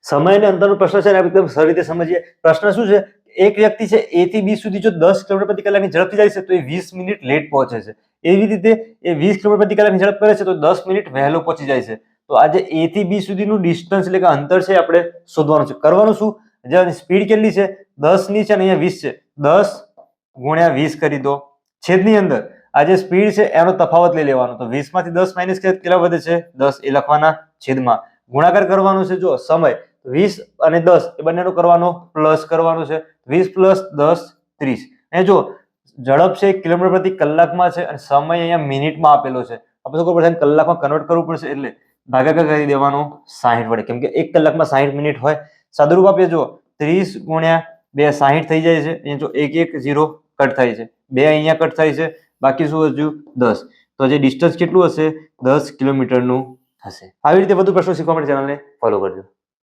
સમય અને અંતરનો પ્રશ્ન છે ને એકદમ સરળ રીતે સમજીએ. પ્રશ્ન શું છે? એક વ્યક્તિ છે A થી B સુધી જો 10 કિલોમીટર પ્રતિ કલાકની ઝડપથી જાય છે તો એ 20 મિનિટ લેટ પહોંચે છે. એવી રીતે એ 20 કિલોમીટર પ્રતિ કલાકની ઝડપ કરે છે તો 10 મિનિટ વહેલો પહોંચી જાય છે. તો આ જે A થી B સુધીનું ડિસ્ટન્સ એટલે કે અંતર છે આપણે શોધવાનું છે. કરવાનું શું? જે સ્પીડ કેટલી છે? 10 ની છે અને અહીંયા 20 છે. 10 ગુણ્યા 20 કરી દો. છેદની અંદર આ જે સ્પીડ છે એનો તફાવત લઈ લેવાનો. તો 20 માંથી 10 માઇનસ કરે કેટલા વધે છે? 10 એ લખવાના છેદમાં. ગુણાકાર કરવાનો છે. જો સમય 20 અને 10 એ બંનેનો કરવાનો પ્લસ કરવાનો છે. 20 પ્લસ 10 30. અને જો ઝડપ છે કિલોમીટર પ્રતિ કલાકમાં છે અને સમય અહીંયા મિનિટમાં આપેલો છે. આપણે ખબર પડશે કલાકમાં કન્વર્ટ કરવું પડશે એટલે ભાગાકાર કરી દેવાનો 60 વડે, કેમ કે 1 કલાકમાં 60 મિનિટ હોય. સાદુરૂપ આપીએ જો 30 ગુણ્યા 2 60 થઈ જાય છે. અહીંયા જો 1 1 0 કટ થાય છે, 2 અહીંયા કટ થાય છે, બાકી શું વધ્યું? 10. તો જે ડિસ્ટન્સ કેટલું હશે? 10 કિલોમીટરનું થશે. આવી રીતે વધુ પ્રશ્નો શીખવા માટે ચેનલને ફોલો કરજો.